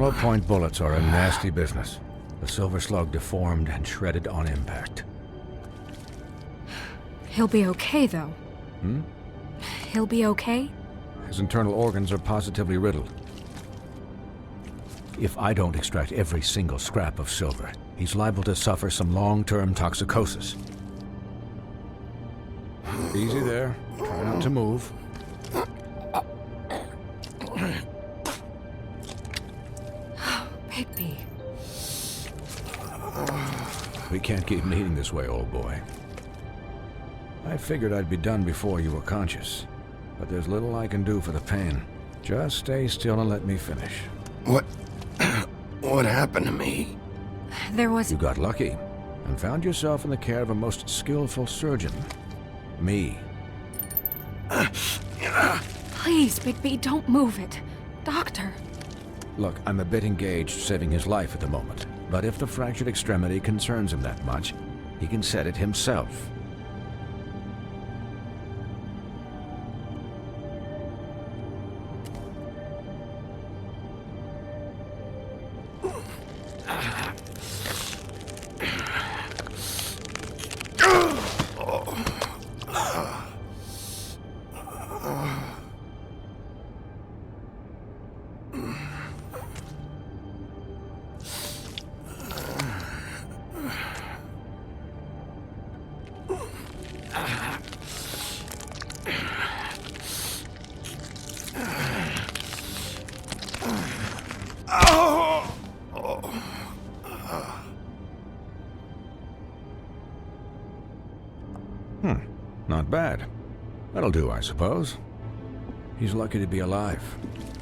Hollow point bullets are a nasty business. The silver slug deformed and shredded on impact. He'll be okay, though. He'll be okay? His internal organs are positively riddled. If I don't extract every single scrap of silver, he's liable to suffer some long-term toxicosis. Easy there. Try not to move. Bigby. We can't keep meeting this way, old boy. I figured I'd be done before you were conscious, but there's little I can do for the pain. Just stay still and let me finish. What happened to me? There was... You got lucky and found yourself in the care of a most skillful surgeon. Me. Please, Bigby, don't move it. Doctor. Look, I'm a bit engaged saving his life at the moment, but if the fractured extremity concerns him that much, he can set it himself. Not bad. That'll do, I suppose. He's lucky to be alive,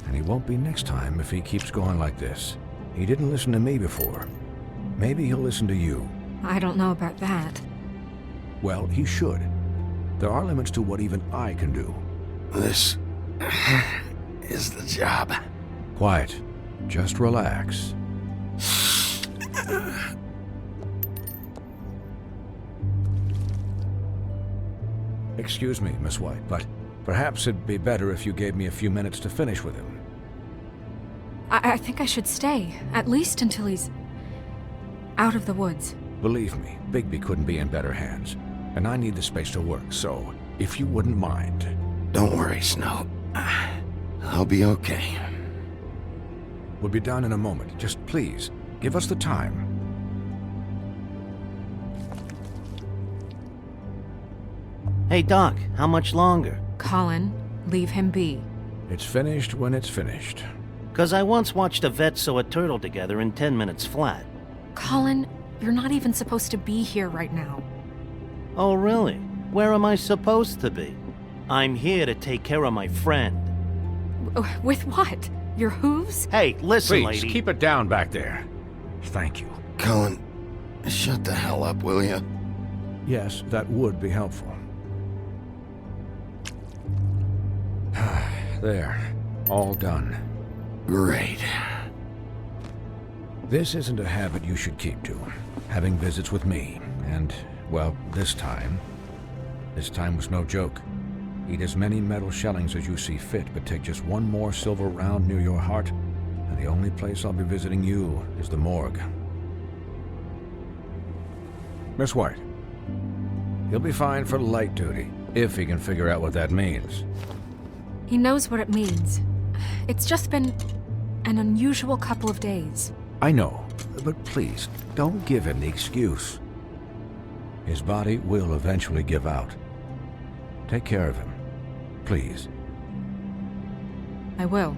and he won't be next time if he keeps going like this. He didn't listen to me before. Maybe he'll listen to you. I don't know about that. Well, he should. There are limits to what even I can do. This is the job. Quiet. Just relax. Excuse me, Miss White, but perhaps it'd be better if you gave me a few minutes to finish with him. I think I should stay, at least until he's out of the woods. Believe me, Bigby couldn't be in better hands, and I need the space to work, so if you wouldn't mind. Don't worry, Snow. I'll be okay. We'll be done in a moment. Just please, give us the time. Hey, Doc, how much longer? Colin, leave him be. It's finished when it's finished. 'Cause I once watched a vet sew a turtle together in 10 minutes flat. Colin, you're not even supposed to be here right now. Oh, really? Where am I supposed to be? I'm here to take care of my friend. With what? Your hooves? Hey, listen, Please, lady. keep it down back there. Thank you. Colin, shut the hell up, will you? Yes, that would be helpful. There. All done. Great. This isn't a habit you should keep to. Having visits with me. And, well, this time was no joke. Eat as many metal shellings as you see fit, but take just one more silver round near your heart, and the only place I'll be visiting you is the morgue. Miss White, he'll be fine for light duty, if he can figure out what that means. He knows what it means. It's just been an unusual couple of days. I know, but please, don't give him the excuse. His body will eventually give out. Take care of him, please. I will.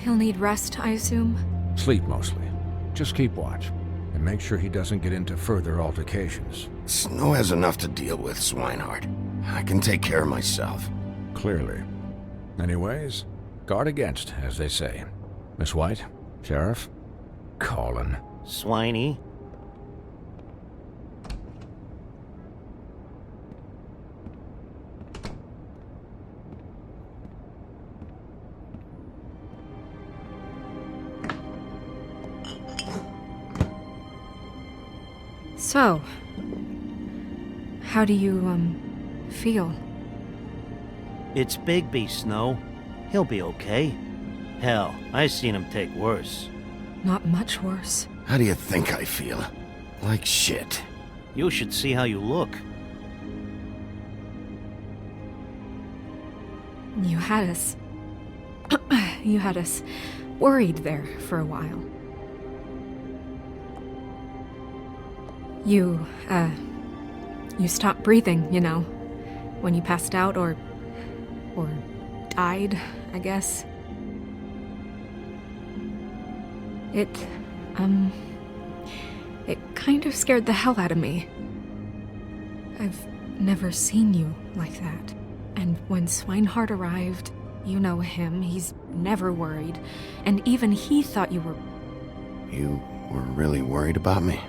He'll need rest, I assume? Sleep mostly. Just keep watch, and make sure he doesn't get into further altercations. Snow has enough to deal with, Swinehart. I can take care of myself. Clearly. Anyways, guard against, as they say. Miss White, Sheriff, Colin. Swiney. So, how do you, feel? It's Bigby, Snow. He'll be okay. Hell, I seen him take worse. Not much worse. How do you think I feel? Like shit. You should see how you look. You had us... you had us worried there for a while. You stopped breathing, you know, when you passed out or died, I guess. It kind of scared the hell out of me. I've never seen you like that. And when Swinehart arrived, you know him, he's never worried. And even he thought you were... You were really worried about me?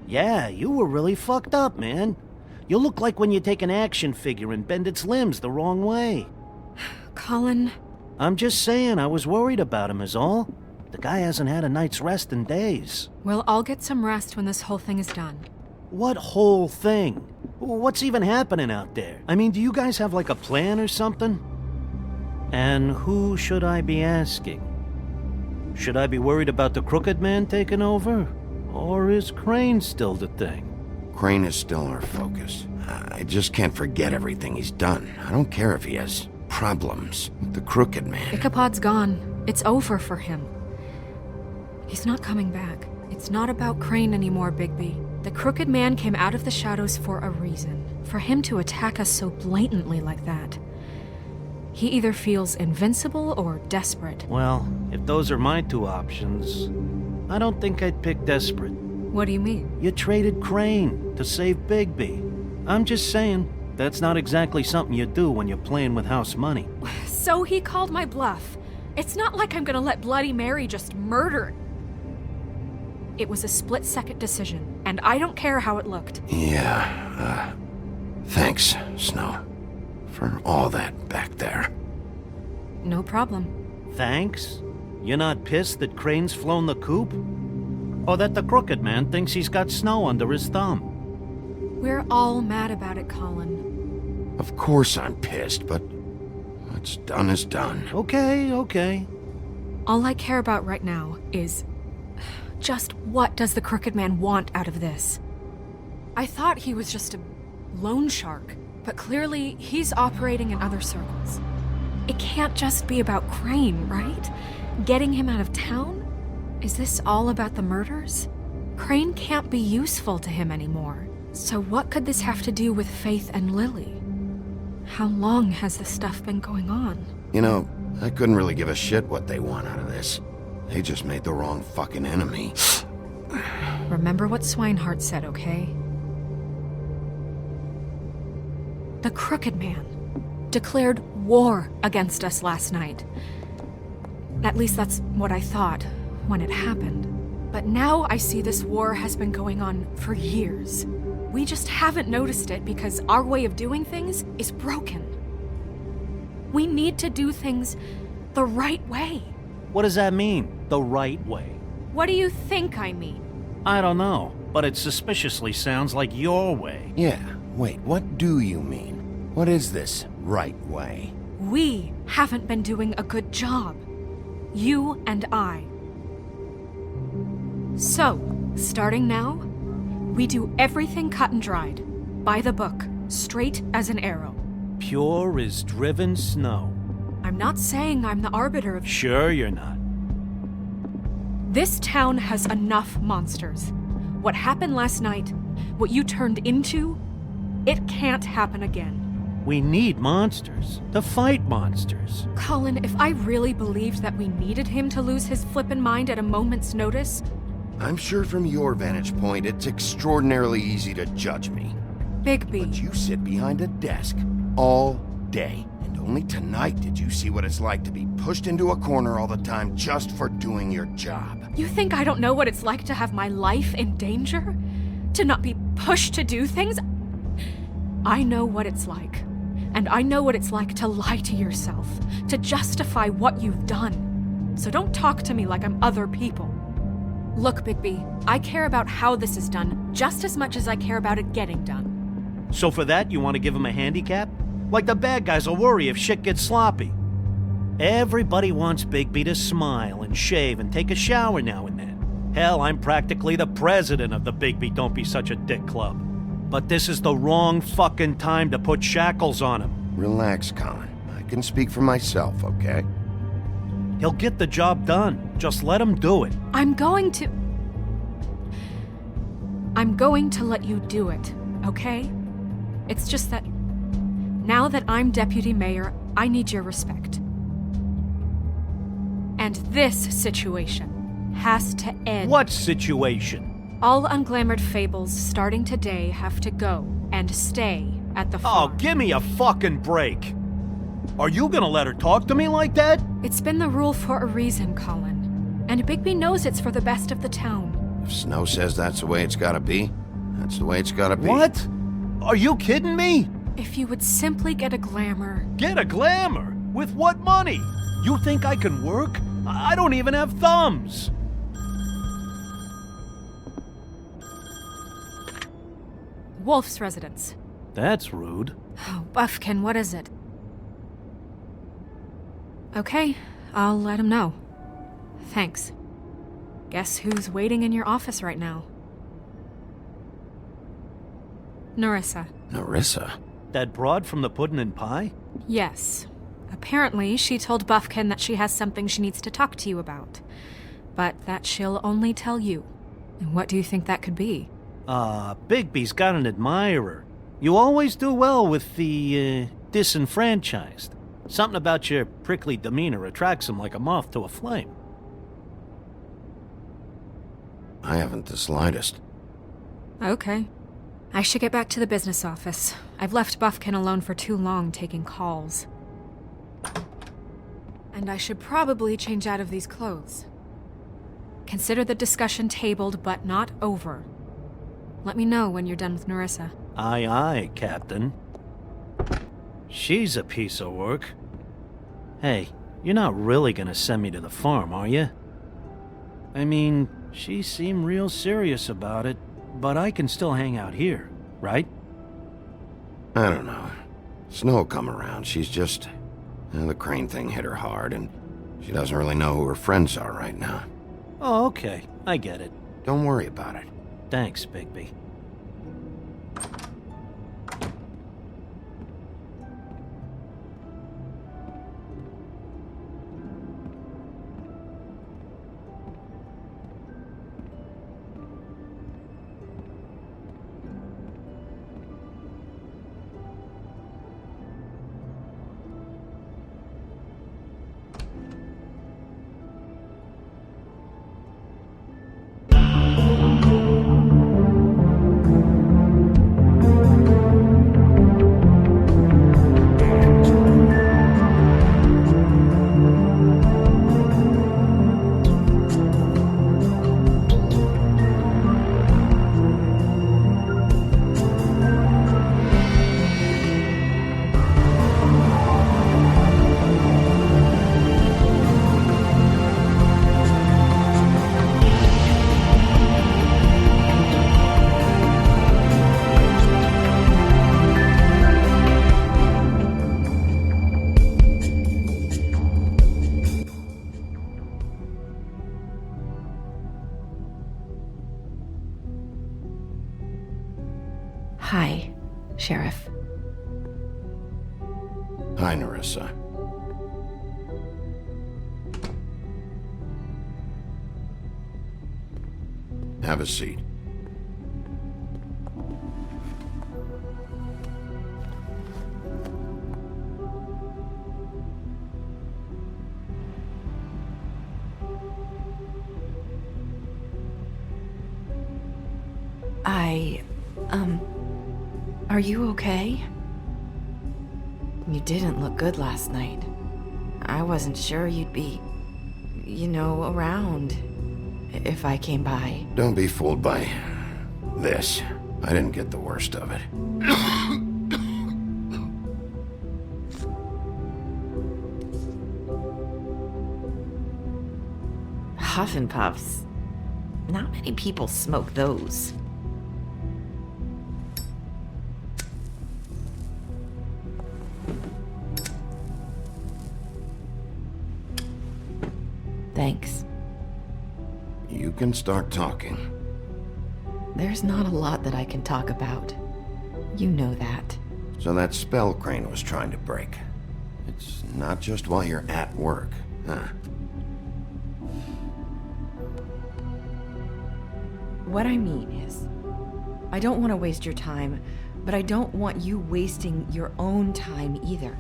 Yeah, you were really fucked up, man. You look like when you take an action figure and bend its limbs the wrong way. Colin... I'm just saying I was worried about him is all. The guy hasn't had a night's rest in days. We'll all get some rest when this whole thing is done. What whole thing? What's even happening out there? I mean, do you guys have like a plan or something? And who should I be asking? Should I be worried about the Crooked Man taking over? Or is Crane still the thing? Crane is still our focus. I just can't forget everything he's done. I don't care if he has problems with the Crooked Man. Ichabod's gone. It's over for him. He's not coming back. It's not about Crane anymore, Bigby. The Crooked Man came out of the shadows for a reason. For him to attack us so blatantly like that. He either feels invincible or desperate. Well, if those are my two options, I don't think I'd pick desperate. What do you mean? You traded Crane to save Bigby. I'm just saying, that's not exactly something you do when you're playing with house money. So he called my bluff. It's not like I'm gonna let Bloody Mary just murder. It was a split-second decision, and I don't care how it looked. Yeah, thanks, Snow, for all that back there. No problem. Thanks? You're not pissed that Crane's flown the coop? Or that the Crooked Man thinks he's got Snow under his thumb? We're all mad about it, Colin. Of course I'm pissed, but what's done is done. Okay. All I care about right now is... just what does the Crooked Man want out of this? I thought he was just a loan shark, but clearly he's operating in other circles. It can't just be about Crane, right? Getting him out of town? Is this all about the murders? Crane can't be useful to him anymore. So what could this have to do with Faith and Lily? How long has this stuff been going on? You know, I couldn't really give a shit what they want out of this. They just made the wrong fucking enemy. Remember what Swinehart said, okay? The Crooked Man declared war against us last night. At least that's what I thought when it happened. But now I see this war has been going on for years. We just haven't noticed it because our way of doing things is broken. We need to do things the right way. What does that mean, the right way? What do you think I mean? I don't know, but it suspiciously sounds like your way. Yeah, wait, what do you mean? What is this right way? We haven't been doing a good job. You and I. So, starting now, we do everything cut and dried. By the book, straight as an arrow. Pure as driven snow. I'm not saying I'm the arbiter of... Sure you're not. This town has enough monsters. What happened last night, what you turned into, it can't happen again. We need monsters to fight monsters. Colin, if I really believed that we needed him to lose his flippin' mind at a moment's notice... I'm sure from your vantage point, it's extraordinarily easy to judge me. Bigby. But you sit behind a desk all day. And only tonight did you see what it's like to be pushed into a corner all the time just for doing your job. You think I don't know what it's like to have my life in danger? To not be pushed to do things? I know what it's like. And I know what it's like to lie to yourself, to justify what you've done. So don't talk to me like I'm other people. Look, Bigby, I care about how this is done just as much as I care about it getting done. So for that, you want to give him a handicap? Like the bad guys will worry if shit gets sloppy. Everybody wants Bigby to smile and shave and take a shower now and then. Hell, I'm practically the president of the Bigby Don't Be Such a Dick Club. But this is the wrong fucking time to put shackles on him. Relax, Colin. I can speak for myself, okay? He'll get the job done. Just let him do it. I'm going to let you do it, okay? It's just that now that I'm deputy mayor, I need your respect. And this situation has to end. What situation? All unglamored fables starting today have to go and stay at the Oh, farm. give me a fucking break. Are you gonna let her talk to me like that? It's been the rule for a reason, Colin. And Bigby knows it's for the best of the town. If Snow says that's the way it's gotta be, that's the way it's gotta be. What? Are you kidding me? If you would simply get a glamour. Get a glamour? With what money? You think I can work? I don't even have thumbs. Wolf's residence. That's rude. Oh, Buffkin, what is it? Okay, I'll let him know. Thanks. Guess who's waiting in your office right now? Nerissa. Nerissa? That broad from the puddin' and pie? Yes. Apparently, she told Buffkin that she has something she needs to talk to you about. But that she'll only tell you. And what do you think that could be? Bigby's got an admirer. You always do well with the, disenfranchised. Something about your prickly demeanor attracts him like a moth to a flame. I haven't the slightest. Okay. I should get back to the business office. I've left Buffkin alone for too long taking calls. And I should probably change out of these clothes. Consider the discussion tabled but not over. Let me know when you're done with Nerissa. Aye, aye, Captain. She's a piece of work. Hey, you're not really gonna send me to the farm, are you? I mean, she seemed real serious about it, but I can still hang out here, right? I don't know. Snow come around. She's just... the crane thing hit her hard, and she doesn't really know who her friends are right now. Oh, okay. I get it. Don't worry about it. Thanks, Bigby. Hi, Sheriff. Hi, Nerissa. Have a seat. Are you okay? You didn't look good last night. I wasn't sure you'd be, around if I came by. Don't be fooled by this. I didn't get the worst of it. Huff and Puffs. Not many people smoke those. Thanks. You can start talking. There's not a lot that I can talk about. You know that. So that spell Crane was trying to break. It's not just while you're at work, huh? What I mean is, I don't want to waste your time, but I don't want you wasting your own time either.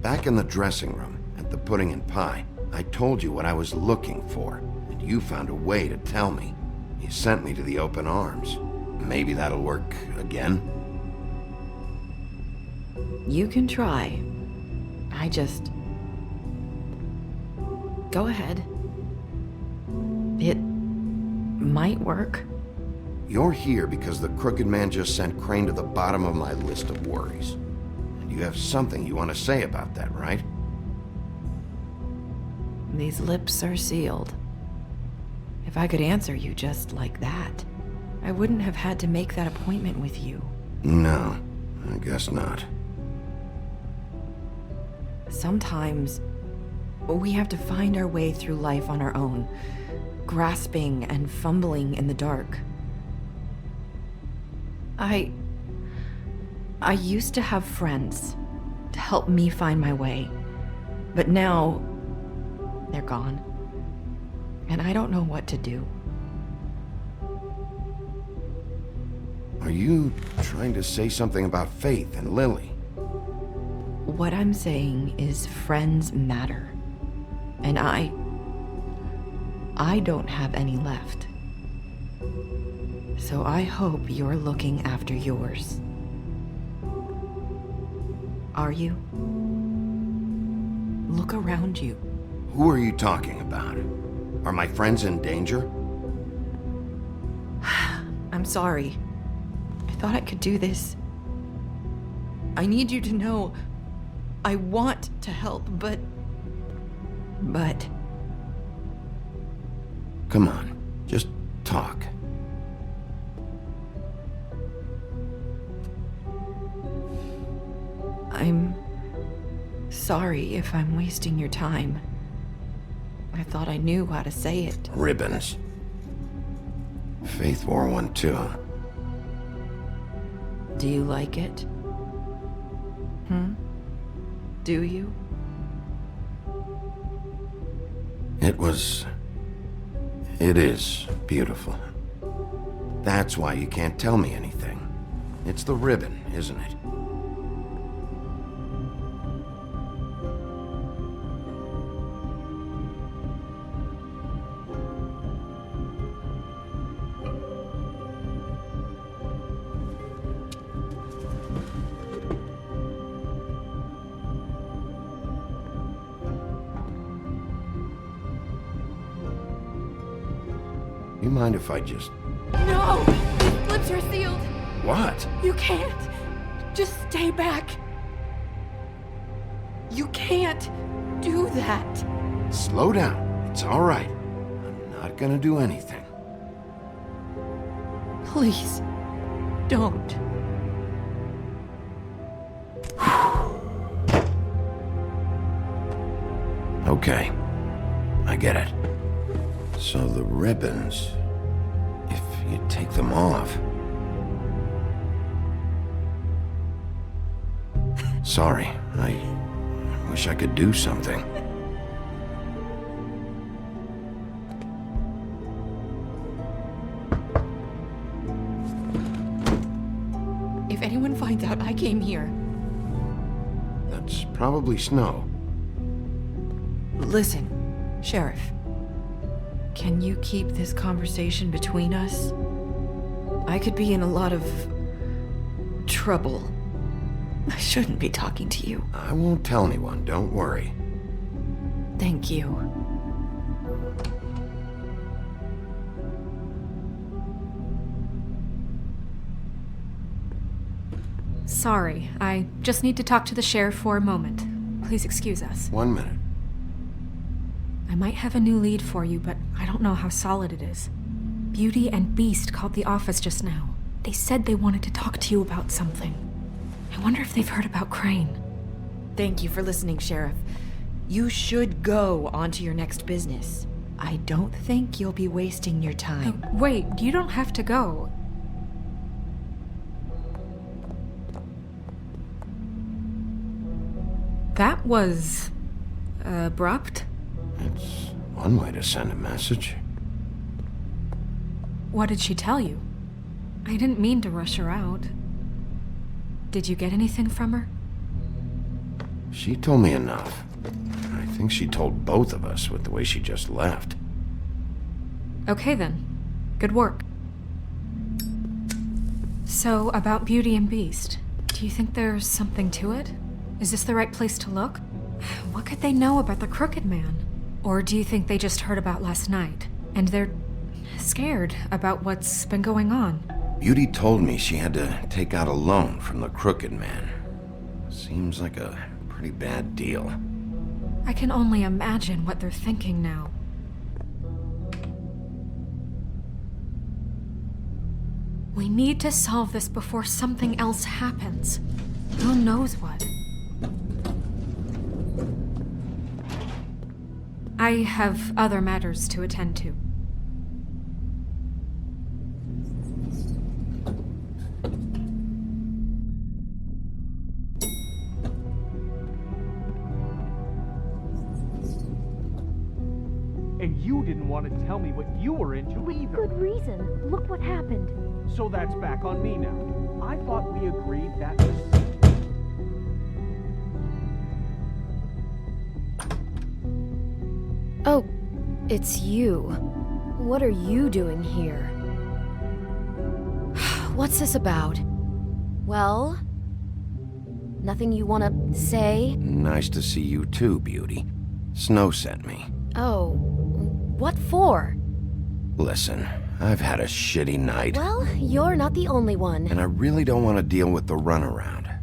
Back in the dressing room, at the pudding and pie, I told you what I was looking for, and you found a way to tell me. You sent me to the open arms. Maybe that'll work again? You can try. I just... Go ahead. It might work. You're here because the Crooked Man just sent Crane to the bottom of my list of worries. And you have something you want to say about that, right? These lips are sealed. If I could answer you just like that, I wouldn't have had to make that appointment with you. No, I guess not. Sometimes we have to find our way through life on our own, grasping and fumbling in the dark. I used to have friends to help me find my way, but now they're gone, and I don't know what to do. Are you trying to say something about Faith and Lily? What I'm saying is friends matter, and I don't have any left. So I hope you're looking after yours. Are you? Look around you. Who are you talking about? Are my friends in danger? I'm sorry. I thought I could do this. I need you to know I want to help, but... Come on, just talk. I'm sorry if I'm wasting your time. I thought I knew how to say it. Ribbons. Faith wore one too. Do you like it? Do you? It is beautiful. That's why you can't tell me anything. It's the ribbon, isn't it? You mind if I just... No! These lips are sealed! What? You can't! Just stay back! You can't do that! Slow down. It's all right. I'm not gonna do anything. Please, don't. Okay. I get it. So the ribbons... If you take them off... Sorry, I wish I could do something. If anyone finds out I came here... That's probably snow. Listen, Sheriff. Can you keep this conversation between us? I could be in a lot of... trouble. I shouldn't be talking to you. I won't tell anyone, don't worry. Thank you. Sorry, I just need to talk to the sheriff for a moment. Please excuse us. 1 minute. I might have a new lead for you, but I don't know how solid it is. Beauty and Beast called the office just now. They said they wanted to talk to you about something. I wonder if they've heard about Crane. Thank you for listening, Sheriff. You should go on to your next business. I don't think you'll be wasting your time. Wait, you don't have to go. That was abrupt. It's one way to send a message. What did she tell you? I didn't mean to rush her out. Did you get anything from her? She told me enough. I think she told both of us with the way she just left. Okay then. Good work. So, about Beauty and Beast, do you think there's something to it? Is this the right place to look? What could they know about the Crooked Man? Or do you think they just heard about last night, and they're scared about what's been going on? Beauty told me she had to take out a loan from the Crooked Man. Seems like a pretty bad deal. I can only imagine what they're thinking now. We need to solve this before something else happens. Who knows what? I have other matters to attend to. And you didn't want to tell me what you were into either. Good reason. Look what happened. So that's back on me now. I thought we agreed that was... Oh, it's you. What are you doing here? What's this about? Well? Nothing you want to say? Nice to see you too, Beauty. Snow sent me. Oh, what for? Listen, I've had a shitty night. Well, you're not the only one. And I really don't want to deal with the runaround.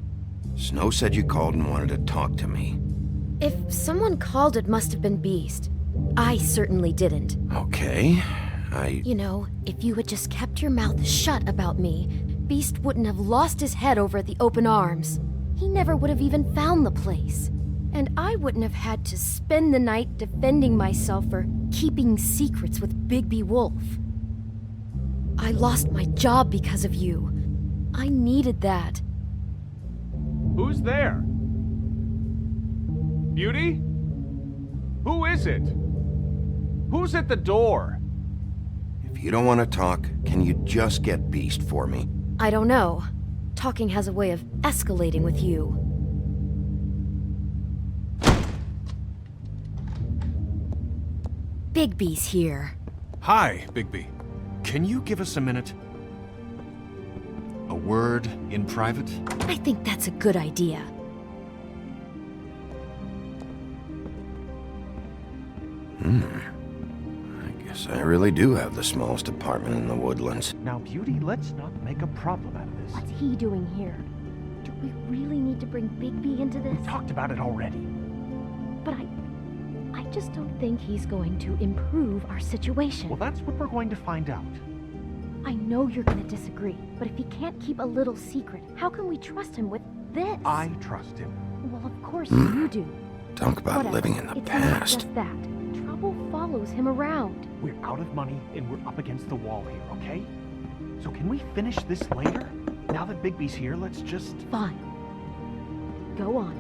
Snow said you called and wanted to talk to me. If someone called, it must have been Beast. I certainly didn't. Okay, You know, if you had just kept your mouth shut about me, Beast wouldn't have lost his head over at the open arms. He never would have even found the place. And I wouldn't have had to spend the night defending myself for keeping secrets with Bigby Wolf. I lost my job because of you. I needed that. Who's there? Beauty? Who is it? Who's at the door? if you don't want to talk, can you just get Beast for me? I don't know. Talking has a way of escalating with you. Bigby's here. Hi, Bigby. Can you give us a minute? A word in private? I think that's a good idea. I guess I really do have the smallest apartment in the Woodlands. Now, Beauty, let's not make a problem out of this. What's he doing here? Do we really need to bring Bigby into this? We talked about it already. But I just don't think he's going to improve our situation. Well, that's what we're going to find out. I know you're gonna disagree, but if he can't keep a little secret, how can we trust him with this? I trust him. Well, of course you do. Talk about Whatever. living in the It's past. not just that. Trouble follows him around. We're out of money and we're up against the wall here, okay? So can we finish this later? Now that Bigby's here, let's just... Fine. Go on.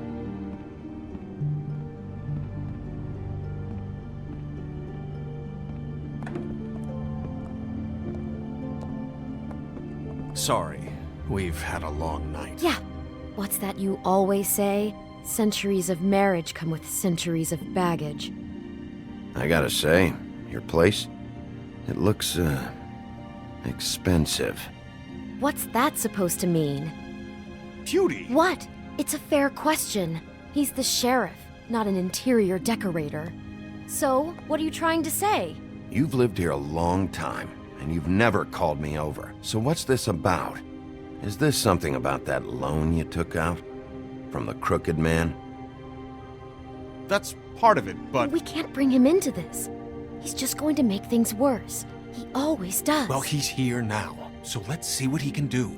Sorry, we've had a long night. Yeah. What's that you always say? Centuries of marriage come with centuries of baggage. I gotta say, your place, it looks, expensive. What's that supposed to mean? Beauty! What? It's a fair question. He's the sheriff, not an interior decorator. So, what are you trying to say? You've lived here a long time, and you've never called me over. So what's this about? Is this something about that loan you took out? From the Crooked Man? That's part of it, but... We can't bring him into this. He's just going to make things worse. He always does. Well, he's here now, so let's see what he can do.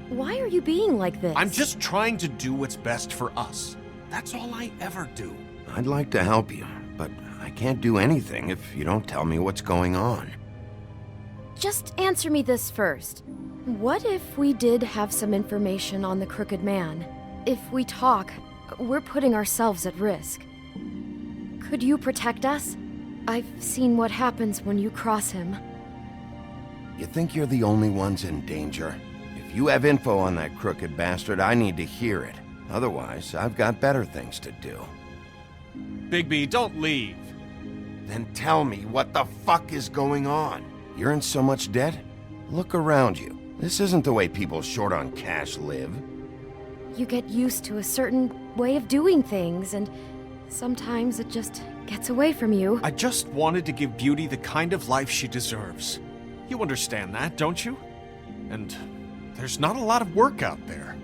Why are you being like this? I'm just trying to do what's best for us. That's all I ever do. I'd like to help you, but I can't do anything if you don't tell me what's going on. Just answer me this first. What if we did have some information on the Crooked Man? If we talk, we're putting ourselves at risk. Could you protect us? I've seen what happens when you cross him. You think you're the only ones in danger? If you have info on that crooked bastard, I need to hear it. Otherwise, I've got better things to do. Bigby, don't leave. Then tell me what the fuck is going on? You're in so much debt? Look around you. This isn't the way people short on cash live. You get used to a certain way of doing things, and sometimes it just gets away from you. I just wanted to give Beauty the kind of life she deserves. You understand that, don't you? And there's not a lot of work out there.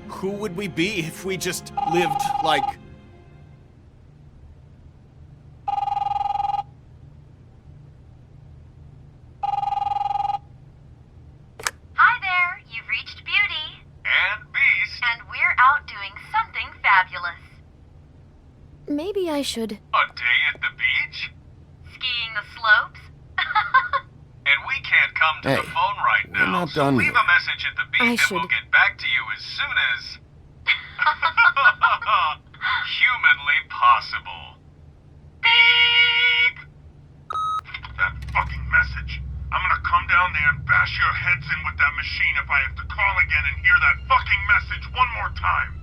Who would we be if we just lived like... Hi there, you've reached Beauty. And Beast. And we're out doing something fabulous. Maybe I should... A day at the beach? Skiing the slopes? And we can't come to Hey, the phone right we're now, not so done leave yet. a message at the beach I and we'll should- get back to you as soon as... humanly possible. Beep! That fucking message. I'm gonna come down there and bash your heads in with that machine if I have to call again and hear that fucking message one more time.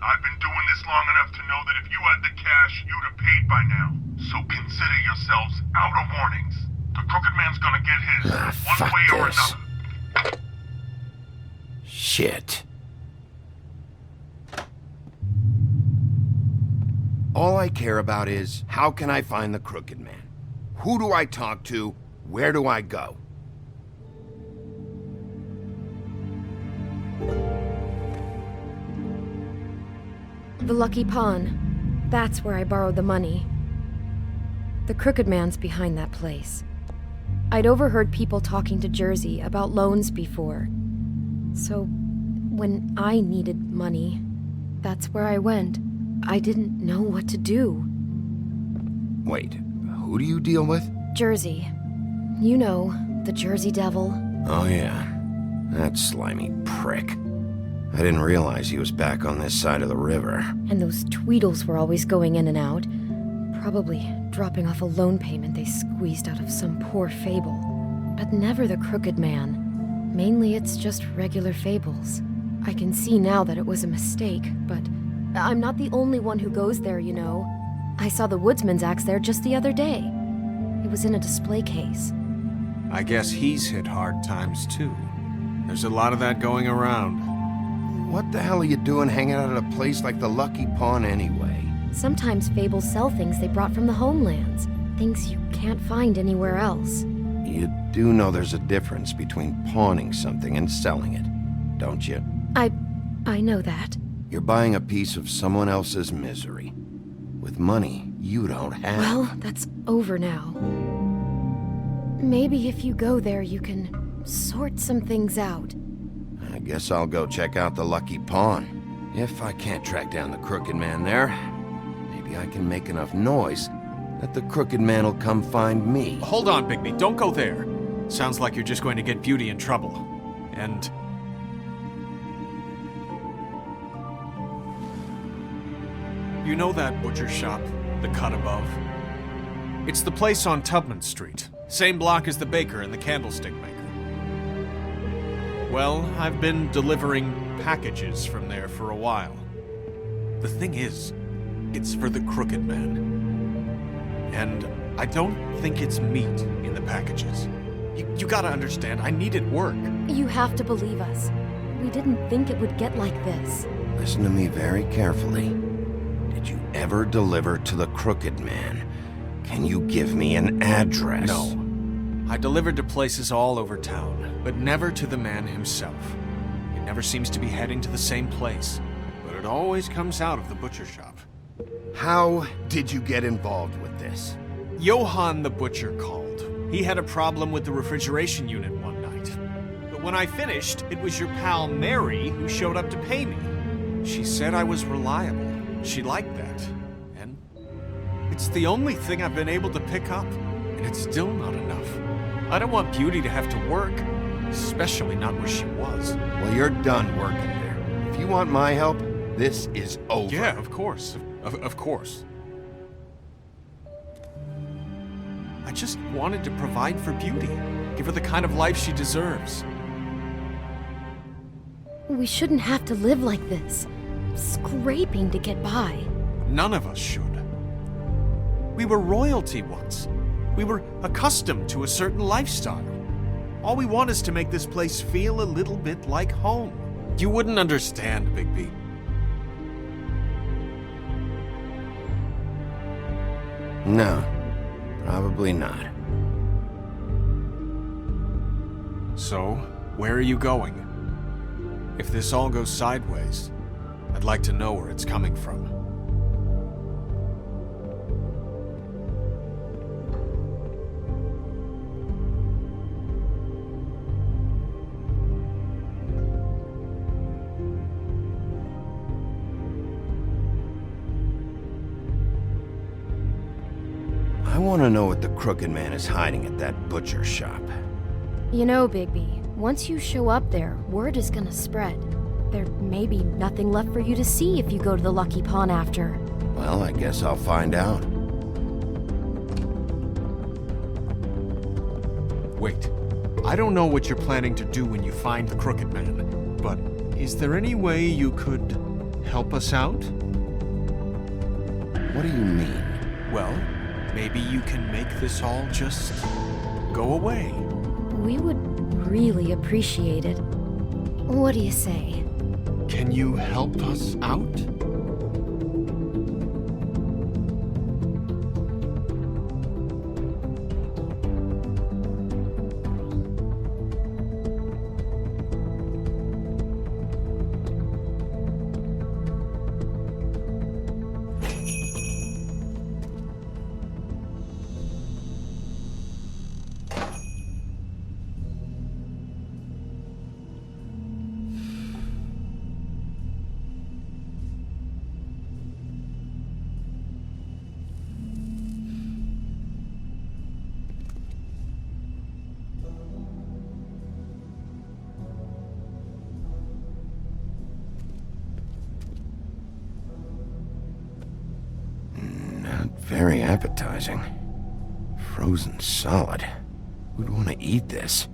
I've been doing this long enough to know that if you had the cash, you'd have paid by now. So consider yourselves out of warnings. The Crooked Man's gonna get his, one fuck way or this. another. Shit. All I care about is, how can I find the Crooked Man? Who do I talk to? Where do I go? The Lucky Pawn. That's where I borrowed the money. The Crooked Man's behind that place. I'd overheard people talking to Jersey about loans before. So, when I needed money, that's where I went. I didn't know what to do. Wait, who do you deal with? Jersey. You know, the Jersey Devil. Oh yeah, that slimy prick. I didn't realize he was back on this side of the river. And those Tweedles were always going in and out. Probably dropping off a loan payment they squeezed out of some poor fable. But never the Crooked Man. Mainly it's just regular fables. I can see now that it was a mistake, but I'm not the only one who goes there, you know. I saw the Woodsman's axe there just the other day. It was in a display case. I guess he's hit hard times too. There's a lot of that going around. What the hell are you doing hanging out at a place like the Lucky Pawn anyway? Sometimes fables sell things they brought from the homelands. Things you can't find anywhere else. You do know there's a difference between pawning something and selling it, don't you? I know that. You're buying a piece of someone else's misery. With money you don't have. Well, that's over now. Maybe if you go there, you can sort some things out. I guess I'll go check out the Lucky Pawn. If I can't track down the Crooked Man there, maybe I can make enough noise that the Crooked Man will come find me. Hold on, Bigby, don't go there. Sounds like you're just going to get Beauty in trouble. And... you know that butcher shop, the cut above? It's the place on Tubman Street. Same block as the baker and the candlestick maker. Well, I've been delivering packages from there for a while. The thing is, it's for the Crooked Man. And I don't think it's meat in the packages. You gotta understand, I needed work. You have to believe us. We didn't think it would get like this. Listen to me very carefully. Did you ever deliver to the Crooked Man? Can you give me an address? No. I delivered to places all over town, but never to the man himself. He never seems to be heading to the same place, but it always comes out of the butcher shop. How did you get involved with this? Johann the butcher called. He had a problem with the refrigeration unit one night. when I finished, it was your pal Mary who showed up to pay me. She said I was reliable. She liked that. And it's the only thing I've been able to pick up, and it's still not enough. I don't want Beauty to have to work, especially not where she was. Well, you're done working there. If you want my help, this is over. Yeah, of course. Of course. I just wanted to provide for Beauty. Give her the kind of life she deserves. We shouldn't have to live like this, scraping to get by. None of us should. We were royalty once. We were accustomed to a certain lifestyle. All we want is to make this place feel a little bit like home. You wouldn't understand, Bigby. No, probably not. So, where are you going? If this all goes sideways, I'd like to know where it's coming from. I want to know what the Crooked Man is hiding at that butcher shop. You know, Bigby, once you show up there, word is gonna spread. There may be nothing left for you to see if you go to the Lucky Pawn after. Well, I guess I'll find out. Wait. I don't know what you're planning to do when you find the Crooked Man, but is there any way you could help us out? What do you mean? Well, maybe you can make this all just go away. We would really appreciate it. What do you say? Can you help us out? Very appetizing. Frozen solid. Who'd want to eat this?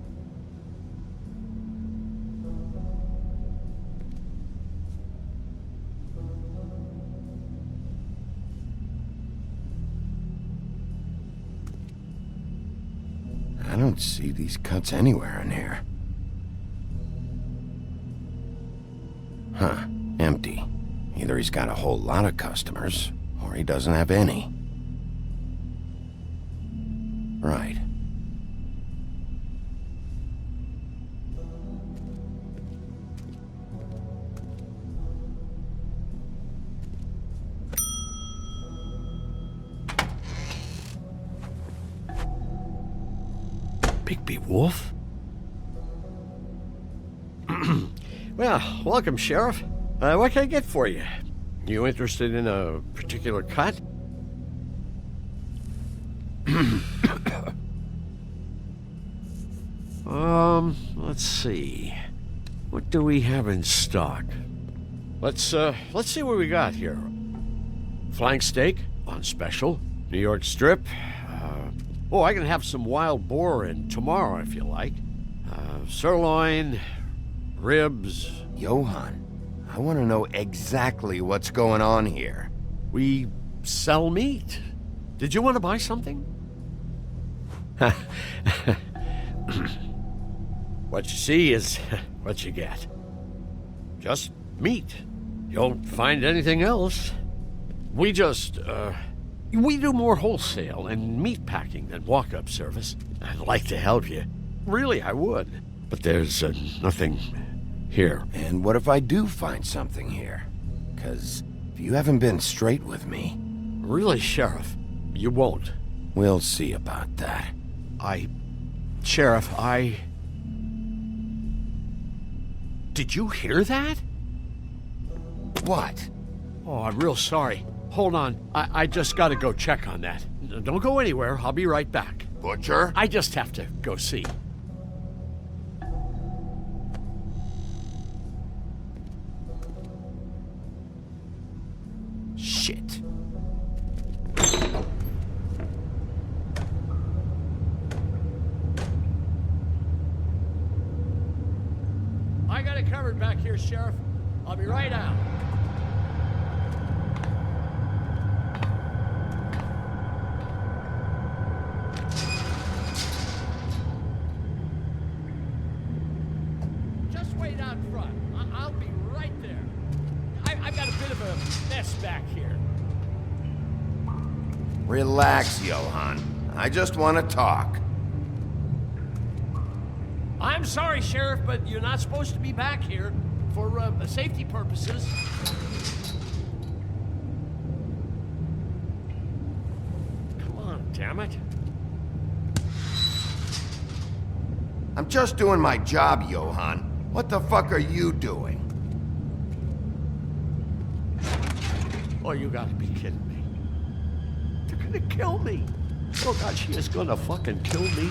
I don't see these cuts anywhere in here. Huh, empty. Either he's got a whole lot of customers, or he doesn't have any. Right. Bigby Wolf? Well, welcome, Sheriff. What can I get for you? You interested in a particular cut? Let's see. What do we have in stock? Let's see what we got here. Flank steak on special. New York strip. I can have some wild boar in tomorrow if you like. Sirloin, ribs. Johann, I want to know exactly what's going on here. We sell meat. Did you want to buy something? What you see is what you get. Just meat. You don't find anything else. We do more wholesale and meat packing than walk-up service. I'd like to help you. Really, I would. But there's nothing here. And what if I do find something here? 'Cause if you haven't been straight with me... Really, Sheriff, you won't. We'll see about that. Sheriff, Did you hear that? What? Oh, I'm real sorry. Hold on. I just gotta go check on that. Don't go anywhere. I'll be right back. Butcher? I just have to go see. Shit. I got it covered back here, Sheriff. I'll be right out. Just wait out front. I'll be right there. I've got a bit of a mess back here. Relax, Johann. I just want to talk. I'm sorry, Sheriff, but you're not supposed to be back here for safety purposes. Come on, damn it. I'm just doing my job, Johann. What the fuck are you doing? Oh, you gotta be kidding me. They're gonna kill me. Oh, God, she is gonna fucking kill me.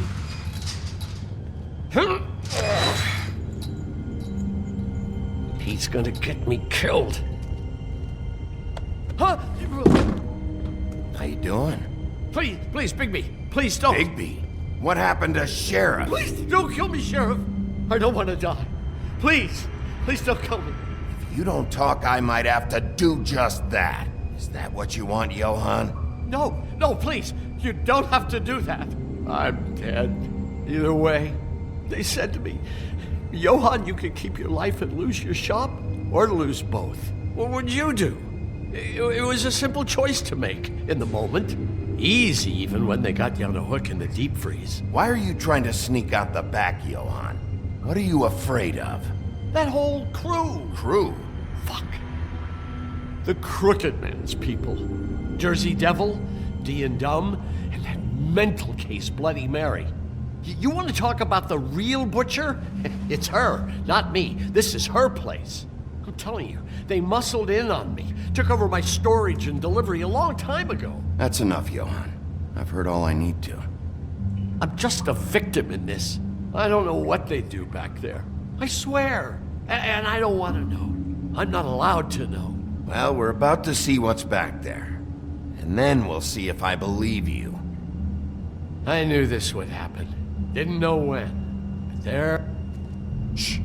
He's gonna get me killed. Huh? How you doing? Please, Bigby. Please don't. Bigby? What happened to Sheriff? Please don't kill me, Sheriff. I don't want to die. Please don't kill me. If you don't talk, I might have to do just that. Is that what you want, Johann? No, please. You don't have to do that. I'm dead. Either way. They said to me, Johann, you can keep your life and lose your shop, or lose both. What would you do? It was a simple choice to make in the moment. Easy, even when they got you on a hook in the deep freeze. Why are you trying to sneak out the back, Johann? What are you afraid of? That whole crew. Crew? Fuck. The Crooked Man's people. Jersey Devil, D and Dumb, and that mental case Bloody Mary. You want to talk about the real butcher? It's her, not me. This is her place. I'm telling you, they muscled in on me, took over my storage and delivery a long time ago. That's enough, Johann. I've heard all I need to. I'm just a victim in this. I don't know what they do back there. I swear. And I don't want to know. I'm not allowed to know. Well, we're about to see what's back there. And then we'll see if I believe you. I knew this would happen. Didn't know when. But there... Shh.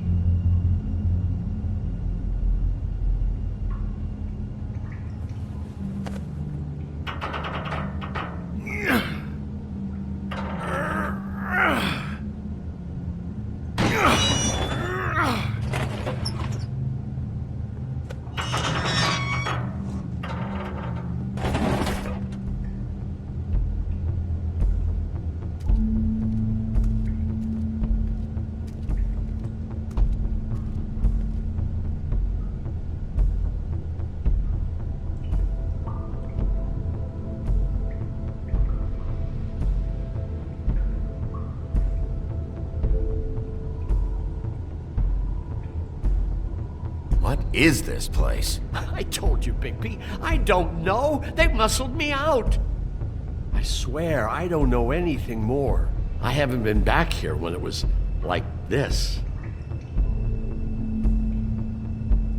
What is this place? I told you, Bigby. I don't know. They muscled me out. I swear, I don't know anything more. I haven't been back here when it was like this.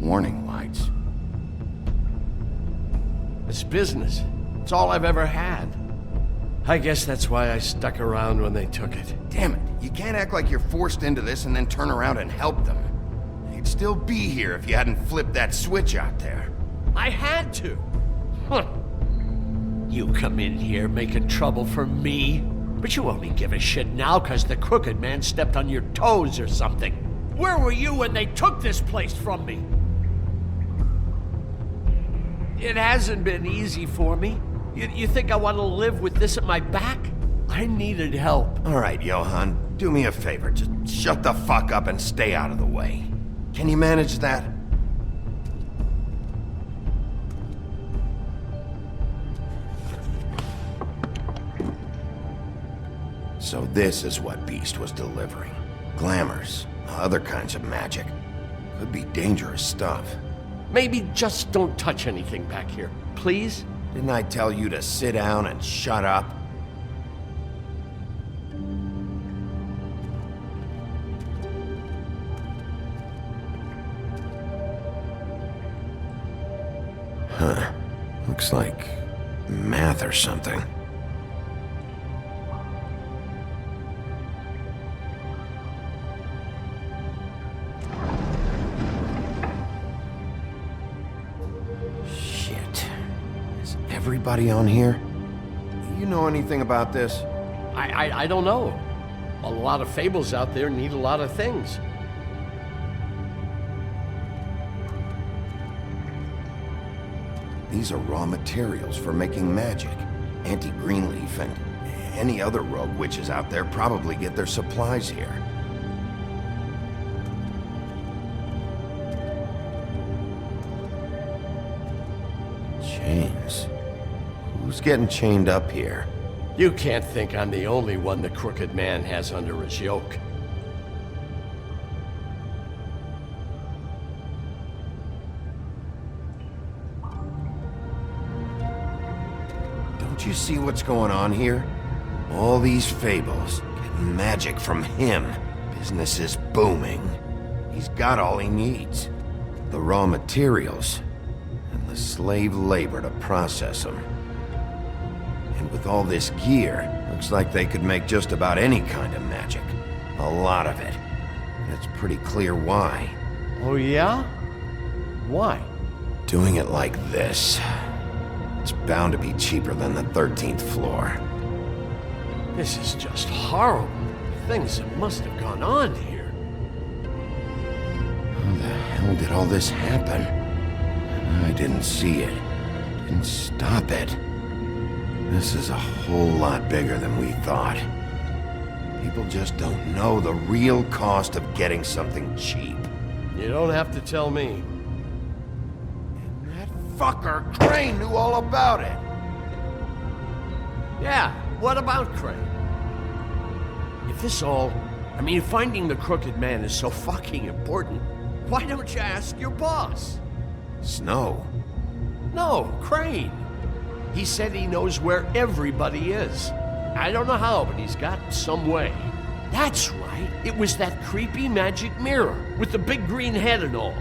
Warning lights. It's business. It's all I've ever had. I guess that's why I stuck around when they took it. Damn it. You can't act like you're forced into this and then turn around and help them. You'd still be here if you hadn't flipped that switch out there. I had to. Huh. You come in here making trouble for me, but you only give a shit now because the Crooked Man stepped on your toes or something. Where were you when they took this place from me? It hasn't been easy for me. You think I want to live with this at my back? I needed help. All right, Johann, do me a favor. Just shut the fuck up and stay out of the way. Can you manage that? So this is what Beast was delivering. Glamours, other kinds of magic. Could be dangerous stuff. Maybe just don't touch anything back here, please? Didn't I tell you to sit down and shut up? Huh. Looks like math or something. Shit. Is everybody on here? Do you know anything about this? I don't know. A lot of fables out there need a lot of things. These are raw materials for making magic. Auntie Greenleaf and any other rogue witches out there probably get their supplies here. Chains. Who's getting chained up here? You can't think I'm the only one the Crooked Man has under his yoke. Don't you see what's going on here? All these fables, getting magic from him. Business is booming. He's got all he needs. The raw materials, and the slave labor to process them. And with all this gear, looks like they could make just about any kind of magic. A lot of it. And it's pretty clear why. Oh yeah? Why? Doing it like this. It's bound to be cheaper than the 13th floor. This is just horrible. Things that must have gone on here. How the hell did all this happen? I didn't see it. Didn't stop it. This is a whole lot bigger than we thought. People just don't know the real cost of getting something cheap. You don't have to tell me. Fucker, Crane knew all about it. Yeah, what about Crane? If this all... finding the Crooked Man is so fucking important, why don't you ask your boss? Snow? No, Crane. He said he knows where everybody is. I don't know how, but he's got some way. That's right. It was that creepy magic mirror with the big green head and all.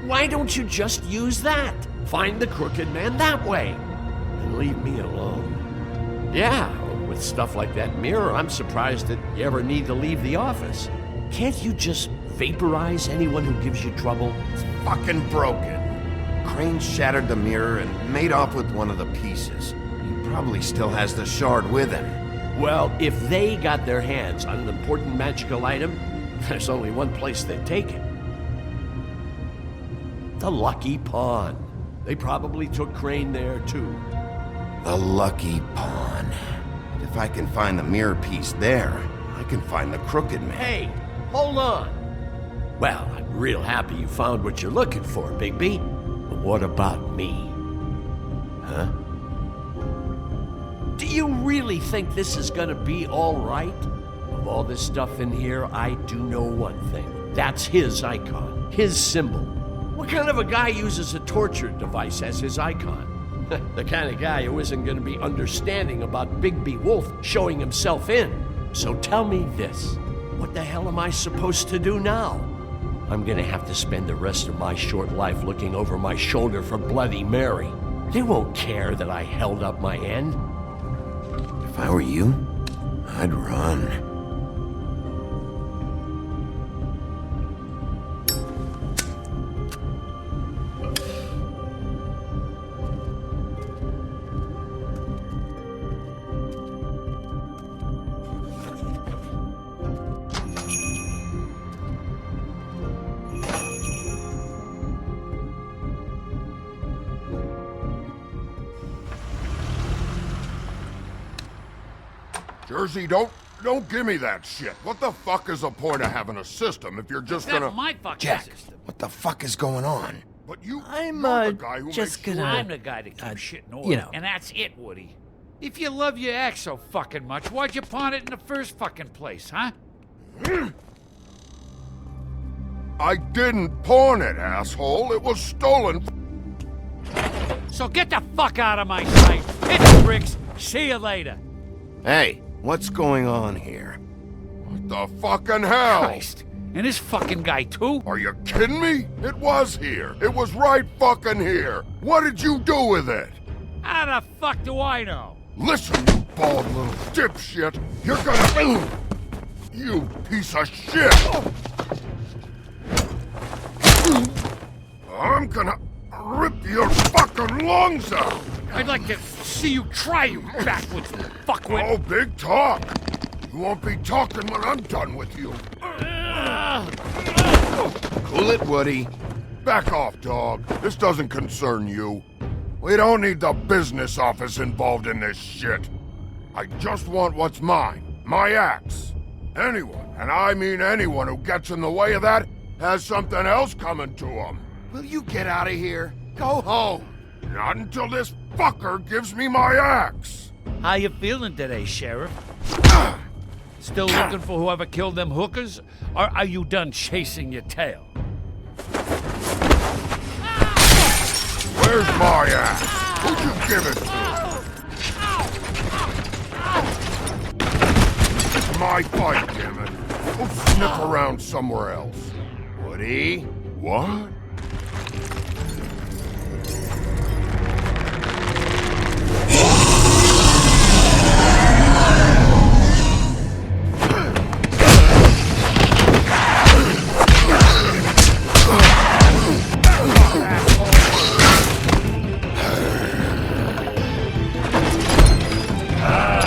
Why don't you just use that? Find the Crooked Man that way. And leave me alone. Yeah, with stuff like that mirror, I'm surprised that you ever need to leave the office. Can't you just vaporize anyone who gives you trouble? It's fucking broken. Crane shattered the mirror and made off with one of the pieces. He probably still has the shard with him. Well, if they got their hands on an important magical item, there's only one place they'd take it. The Lucky Pawn. They probably took Crane there, too. The Lucky Pawn. If I can find the mirror piece there, I can find the Crooked Man. Hey, hold on. Well, I'm real happy you found what you're looking for, Bigby. But what about me? Huh? Do you really think this is gonna be all right? Of all this stuff in here, I do know one thing. That's his icon, his symbol. What kind of a guy uses a torture device as his icon? The kind of guy who isn't going to be understanding about Bigby Wolf showing himself in. So tell me this. What the hell am I supposed to do now? I'm going to have to spend the rest of my short life looking over my shoulder for Bloody Mary. They won't care that I held up my end. If I were you, I'd run. Jersey, don't give me that shit. What the fuck is the point of having a system if you're just That's gonna... my fucking Jack, system. what the fuck is going on? But you're I'm the guy who just makes gonna. sure- I'm the guy that keeps shit in order, you know. and that's it, Woody. If you love your ex so fucking much, why'd you pawn it in the first fucking place, huh? I didn't pawn it, asshole. It was stolen. So get the fuck out of my sight. Hit the bricks. See you later. Hey, what's going on here? What the fucking hell? Christ. And this fucking guy, too? Are you kidding me? It was here. It was right fucking here. What did you do with it? How the fuck do I know? Listen, you bald little dipshit. You're gonna... You piece of shit. I'm gonna rip your fucking lungs out. I'd like to see you try, you backwoods fuckwit. Oh, big talk. You won't be talking when I'm done with you. Cool it, Woody. Back off, dog. This doesn't concern you. We don't need the business office involved in this shit. I just want what's mine. My axe. Anyone, and I mean anyone who gets in the way of that, has something else coming to them. Will you get out of here? Go home. Not until this fucker gives me my axe. How you feeling today, Sheriff? Still looking for whoever killed them hookers? Or are you done chasing your tail? Where's my axe? Who'd you give it to? It's my fight, damn it. Go sniff around somewhere else. Woody? What?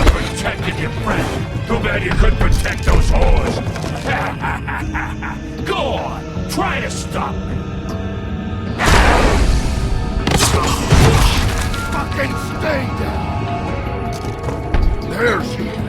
Protected your friend. Too bad you couldn't protect those whores. Go on, try to stop me. Fucking stay down. There she is.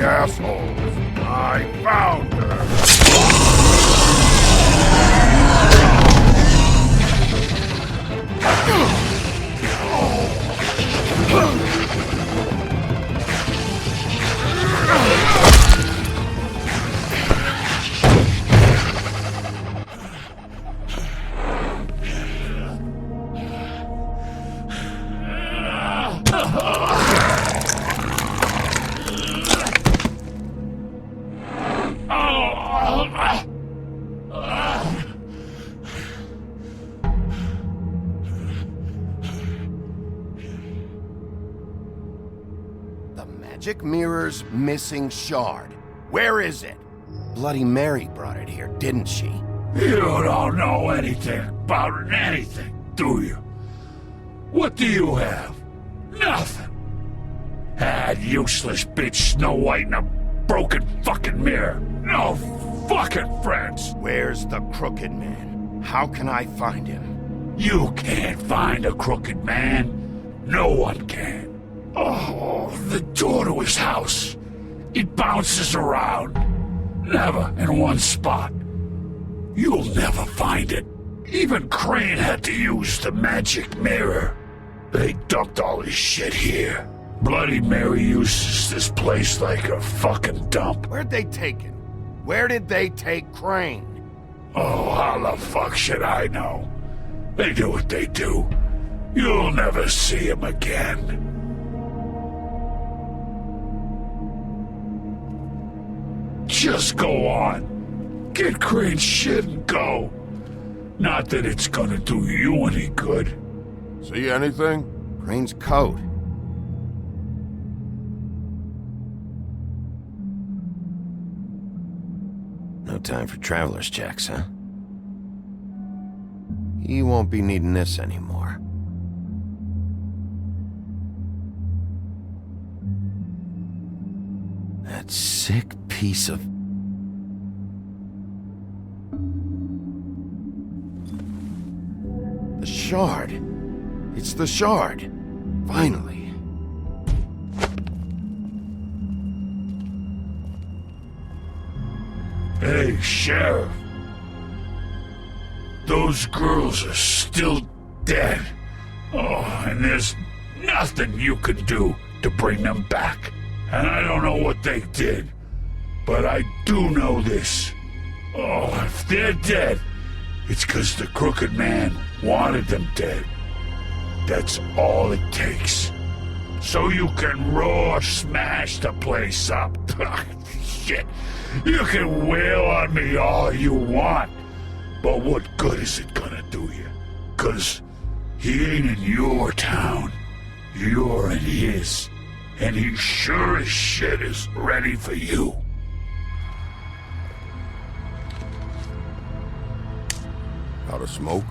Assholes! I found her! The magic mirror's missing shard. Where is it? Bloody Mary brought it here, didn't she? You don't know anything about anything, do you? What do you have? Nothing. That useless bitch Snow White in a broken fucking mirror. No fucking friends. Where's the Crooked Man? How can I find him? You can't find a crooked man. No one can. Oh, the door to his house. It bounces around. Never in one spot. You'll never find it. Even Crane had to use the magic mirror. They dumped all his shit here. Bloody Mary uses this place like a fucking dump. Where'd they take him? Where did they take Crane? Oh, how the fuck should I know? They do what they do. You'll never see him again. Just go on. Get Crane's shit and go. Not that it's gonna do you any good. See anything? Crane's coat. No time for traveler's checks, huh? He won't be needing this anymore. That sick piece of... The shard. It's the shard. Finally. Hey, Sheriff. Those girls are still dead. Oh, and there's nothing you can do to bring them back. And I don't know what they did, but I do know this. Oh, if they're dead, it's 'cause the Crooked Man wanted them dead. That's all it takes. So you can smash the place up. Shit, you can wail on me all you want, but what good is it gonna do you? 'Cause he ain't in your town, you're in his, and he sure as shit is ready for you. Out of smoke?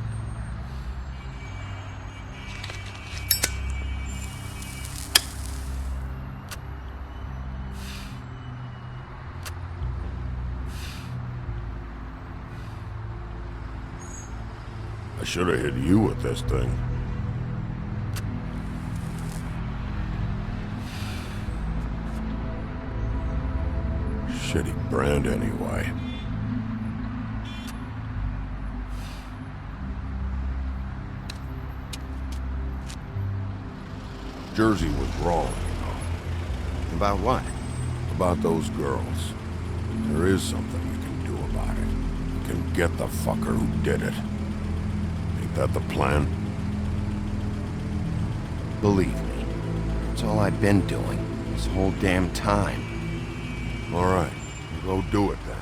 I should have hit you with this thing. Shitty brand anyway. Jersey was wrong, you know. About what? About those girls. There is something you can do about it. You can get the fucker who did it. Ain't that the plan? Believe me, that's all I've been doing this whole damn time. All right, go do it then.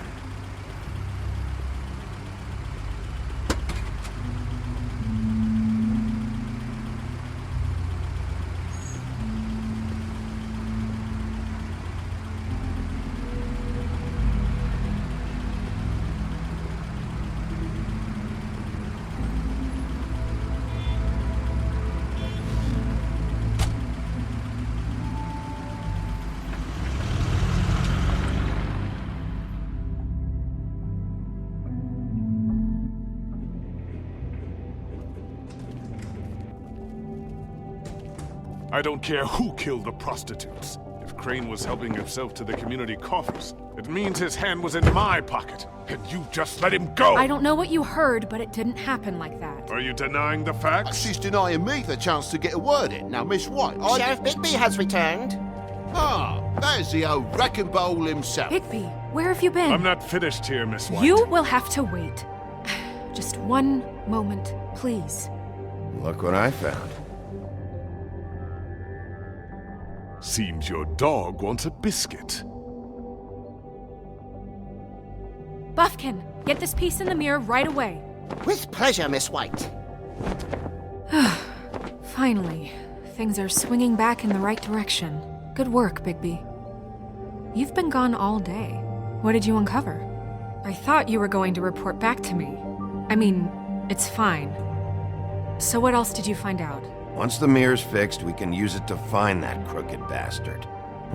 I don't care who killed the prostitutes. If Crane was helping himself to the community coffers, it means his hand was in my pocket, and you just let him go! I don't know what you heard, but it didn't happen like that. Are you denying the facts? She's denying me the chance to get a word in. Now, Miss White, Sheriff Bigby has returned. Ah, there's the old wrecking bowl himself. Bigby, where have you been? I'm not finished here, Miss White. You will have to wait. Just one moment, please. Look what I found. Seems your dog wants a biscuit. Buffkin, get this piece in the mirror right away. With pleasure, Miss White. Finally, things are swinging back in the right direction. Good work, Bigby. You've been gone all day. What did you uncover? I thought you were going to report back to me. I mean, it's fine. So what else did you find out? Once the mirror's fixed, we can use it to find that crooked bastard.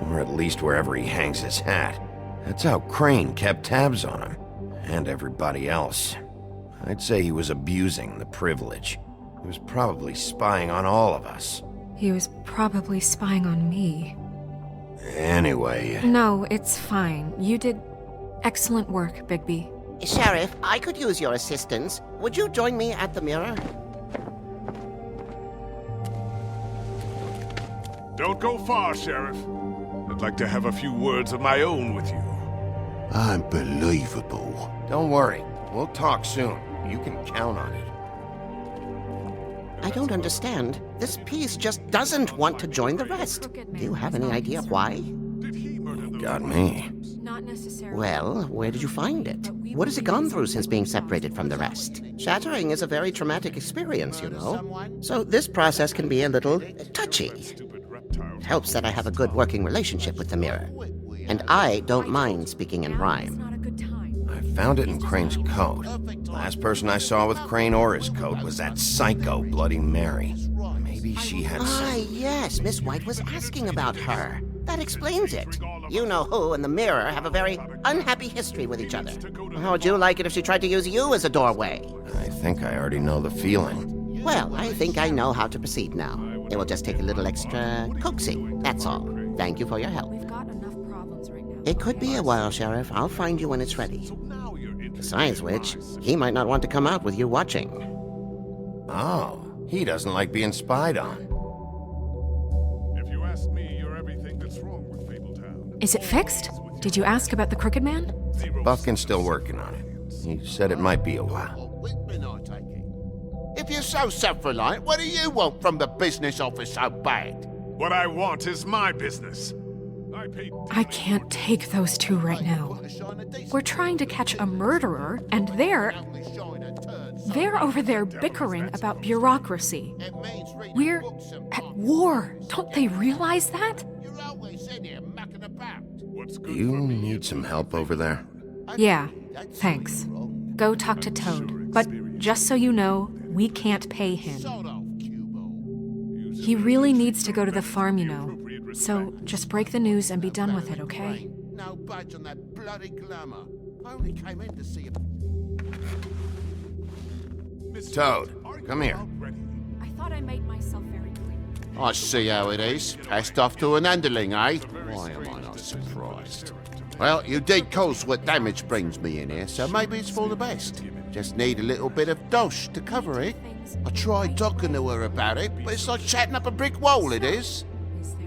Or at least wherever he hangs his hat. That's how Crane kept tabs on him. And everybody else. I'd say he was abusing the privilege. He was probably spying on all of us. He was probably spying on me. Anyway... No, it's fine. You did excellent work, Bigby. Sheriff, I could use your assistance. Would you join me at the mirror? Don't go far, Sheriff. I'd like to have a few words of my own with you. Unbelievable. Don't worry. We'll talk soon. You can count on it. I don't understand. This piece just doesn't want to join the rest. Do you have any idea why? got me. Not necessarily. Well, where did you find it? What has it gone through since being separated from the rest? Shattering is a very traumatic experience, you know. So this process can be a little touchy. It helps that I have a good working relationship with the mirror. And I don't mind speaking in rhyme. I found it in Crane's coat. Last person I saw with Crane or his coat was that psycho Bloody Mary. Maybe she had some... Yes, Miss White was asking about her. That explains it. You know who and the mirror have a very unhappy history with each other. How would you like it if she tried to use you as a doorway? I think I already know the feeling. Well, I think I know how to proceed now. It will just take a little extra coaxing, that's all. Thank you for your help. We've got enough problems right now. It could be a while, Sheriff. I'll find you when it's ready. Besides which, he might not want to come out with you watching. Oh, he doesn't like being spied on. If you ask me, you're everything that's wrong with Fabletown. Is it fixed? Did you ask about the Crooked Man? Buffkin's still working on it. He said it might be a while. If you're so self-reliant, what do you want from the business office so bad? What I want is my business. I can't take those two right now. We're trying to catch a murderer, and they're over there bickering about bureaucracy. We're at war. Don't they realize that? Do you need some help over there? Yeah, thanks. Go talk to Toad. But just so you know, we can't pay him. He really needs to go to the farm, you know. So just break the news and be done with it, okay? No budge on that bloody glamour. I only came in to see Toad, come here. I thought I made myself very clear. I see how it is. Passed off to an underling, eh? Why am I not surprised? Well, you did cause what damage brings me in here, so maybe it's for the best. Just need a little bit of dosh to cover it. I tried talking to her about it, but it's like chatting up a brick wall, it is.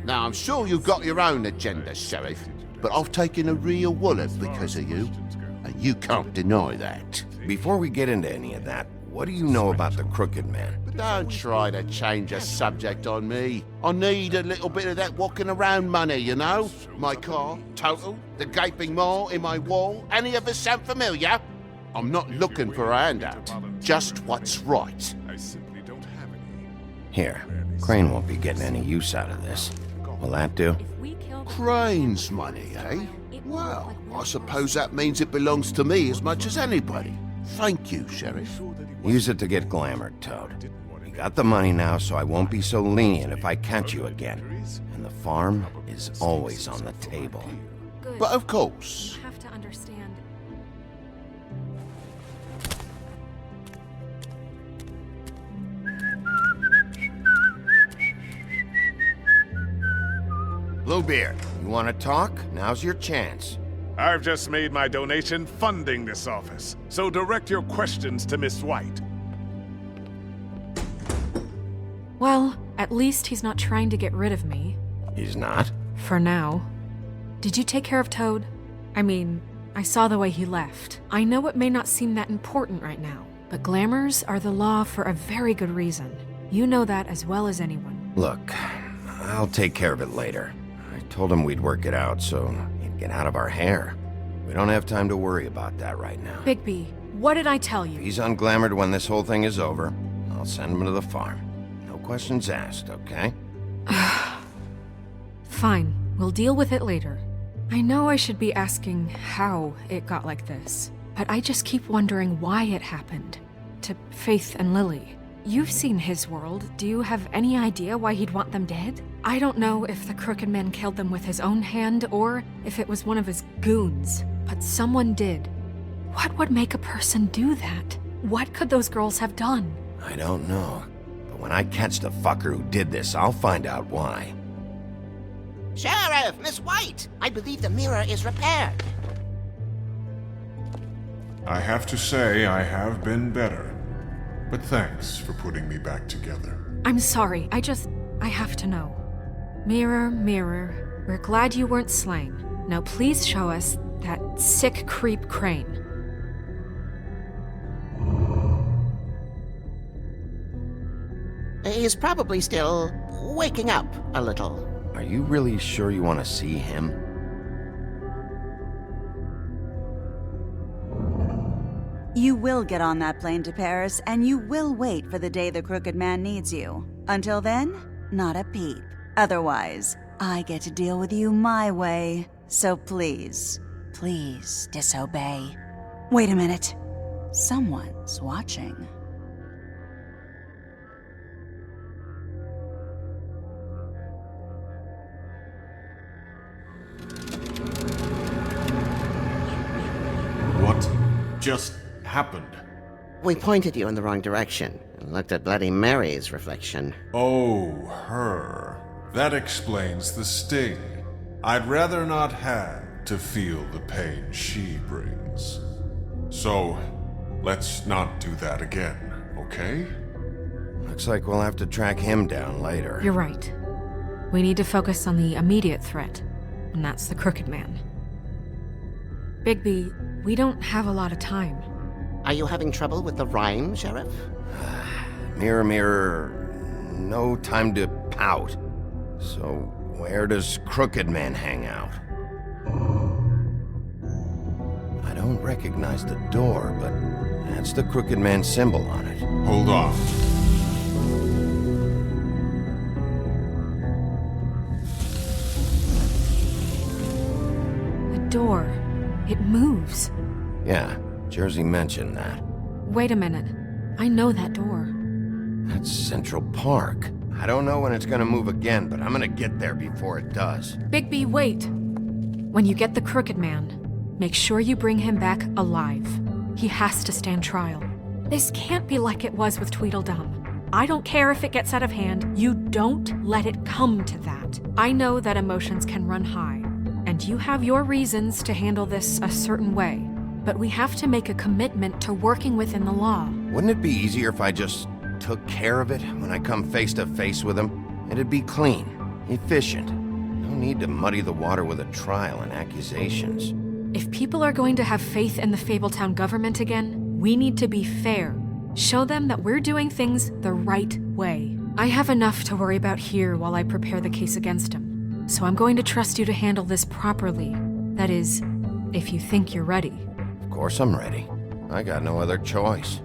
Now, I'm sure you've got your own agenda, Sheriff, but I've taken a real wallop because of you, and you can't deny that. Before we get into any of that, what do you know about the Crooked Man? Don't try to change a subject on me. I need a little bit of that walking around money, you know? My car, total, the gaping maw in my wall. Any of us sound familiar? I'm not looking for a handout, just what's right. Here, Crane won't be getting any use out of this. Will that do? Crane's money, eh? Well, I suppose that means it belongs to me as much as anybody. Thank you, Sheriff. Use it to get glamored, Toad. You got the money now, so I won't be so lenient if I catch you again. And the farm is always on the table. Good. But of course. You have to understand. Bluebeard, you want to talk? Now's your chance. I've just made my donation funding this office, so direct your questions to Miss White. Well, at least he's not trying to get rid of me. He's not? For now. Did you take care of Toad? I mean, I saw the way he left. I know it may not seem that important right now, but glamours are the law for a very good reason. You know that as well as anyone. Look, I'll take care of it later. I told him we'd work it out, so he'd get out of our hair. We don't have time to worry about that right now. Bigby, what did I tell you? If he's unglamored when this whole thing is over, I'll send him to the farm. No questions asked, okay? Fine, we'll deal with it later. I know I should be asking how it got like this, but I just keep wondering why it happened. To Faith and Lily. You've seen his world. Do you have any idea why he'd want them dead? I don't know if the Crooked Man killed them with his own hand or if it was one of his goons, but someone did. What would make a person do that? What could those girls have done? I don't know. But when I catch the fucker who did this, I'll find out why. Sheriff, Miss White! I believe the mirror is repaired. I have to say I have been better. But thanks for putting me back together. I'm sorry, I have to know. Mirror, mirror, we're glad you weren't slain. Now please show us that sick creep Crane. He's probably still waking up a little. Are you really sure you want to see him? You will get on that plane to Paris, and you will wait for the day the Crooked Man needs you. Until then, not a peep. Otherwise, I get to deal with you my way. So please, please disobey. Wait a minute. Someone's watching. What just happened? We pointed you in the wrong direction and looked at Bloody Mary's reflection. Oh, her. That explains the sting. I'd rather not have to feel the pain she brings. So, let's not do that again, okay? Looks like we'll have to track him down later. You're right. We need to focus on the immediate threat, and that's the Crooked Man. Bigby, we don't have a lot of time. Are you having trouble with the rhyme, Sheriff? Mirror, mirror, no time to pout. So, where does Crooked Man hang out? I don't recognize the door, but that's the Crooked Man symbol on it. Hold on. The door. It moves. Yeah, Jersey mentioned that. Wait a minute. I know that door. That's Central Park. I don't know when it's gonna move again, but I'm gonna get there before it does. Bigby, wait. When you get the Crooked Man, make sure you bring him back alive. He has to stand trial. This can't be like it was with Tweedledum. I don't care if it gets out of hand. You don't let it come to that. I know that emotions can run high, and you have your reasons to handle this a certain way. But we have to make a commitment to working within the law. Wouldn't it be easier if I just took care of it when I come face to face with him? It'd be clean, efficient. No need to muddy the water with a trial and accusations. If people are going to have faith in the Fabletown government again, we need to be fair. Show them that we're doing things the right way. I have enough to worry about here while I prepare the case against him. So I'm going to trust you to handle this properly. That is, if you think you're ready. Of course I'm ready. I got no other choice.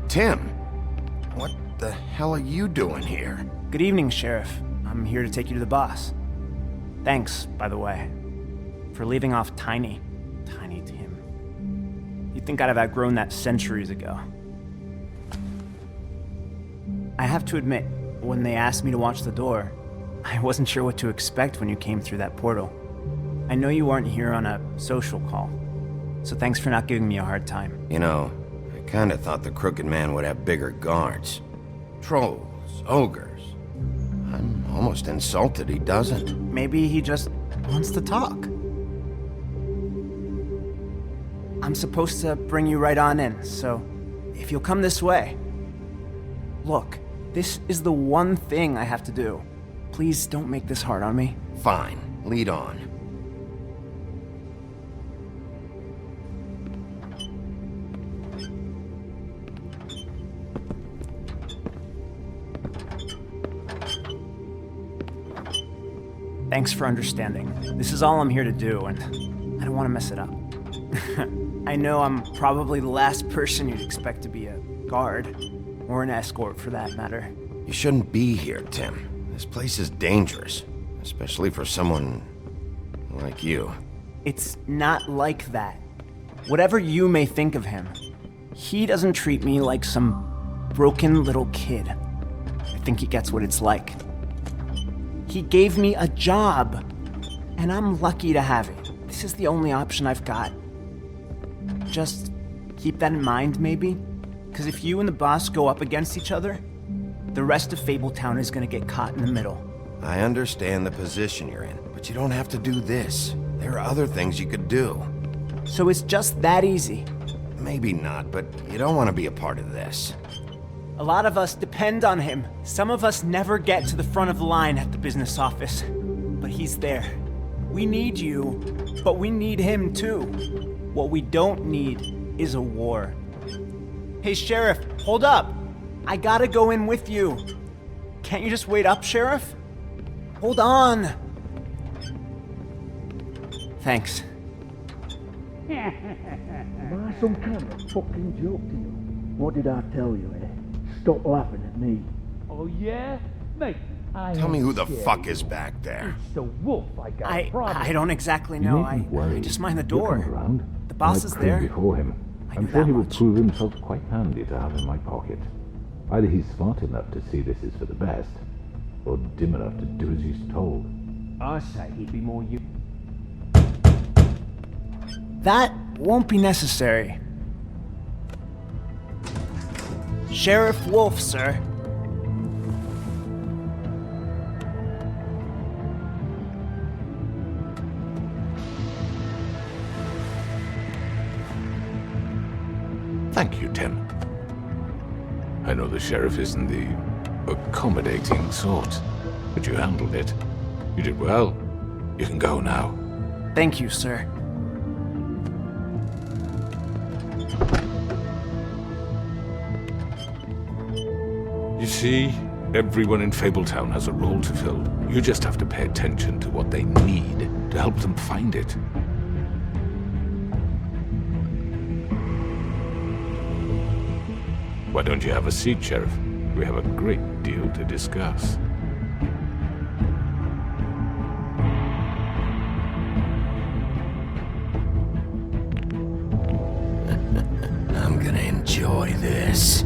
Tim, what the hell are you doing here? Good evening, Sheriff. I'm here to take you to the boss. Thanks, by the way, for leaving off Tiny. Tiny Tim. You'd think I'd have outgrown that centuries ago. I have to admit, when they asked me to watch the door, I wasn't sure what to expect when you came through that portal. I know you weren't here on a social call, so thanks for not giving me a hard time. You know, I kinda thought the Crooked Man would have bigger guards. Trolls, ogres. I'm almost insulted he doesn't. Maybe he just wants to talk. I'm supposed to bring you right on in, so if you'll come this way. Look, this is the one thing I have to do. Please don't make this hard on me. Fine, lead on. Thanks for understanding. This is all I'm here to do, and I don't want to mess it up. I know I'm probably the last person you'd expect to be a guard, or an escort for that matter. You shouldn't be here, Tim. This place is dangerous, especially for someone like you. It's not like that. Whatever you may think of him, he doesn't treat me like some broken little kid. I think he gets what it's like. He gave me a job, and I'm lucky to have it. This is the only option I've got. Just keep that in mind, maybe? Because if you and the boss go up against each other, the rest of Fabletown is gonna get caught in the middle. I understand the position you're in, but you don't have to do this. There are other things you could do. So it's just that easy? Maybe not, but you don't want to be a part of this. A lot of us depend on him. Some of us never get to the front of the line at the business office. But he's there. We need you, but we need him too. What we don't need is a war. Hey, Sheriff, hold up. I gotta go in with you. Can't you just wait up, Sheriff? Hold on. Thanks. Am I some kind of fucking joke to you? What did I tell you, eh? Stop laughing at me. Oh, yeah? Mate, Tell me who the fuck is back there. It's the wolf I got a problem. I don't exactly know. I just mind the door. The boss is there. Before him. I'm sure he will prove himself quite handy to have in my pocket. Either he's smart enough to see this is for the best, or dim enough to do as he's told. I say he'd be more you. That won't be necessary. Sheriff Wolf, sir. Thank you, Tim. I know the sheriff isn't the accommodating sort, but you handled it. You did well. You can go now. Thank you, sir. You see, everyone in Fabletown has a role to fill. You just have to pay attention to what they need to help them find it. Why don't you have a seat, Sheriff? We have a great deal to discuss. I'm gonna enjoy this.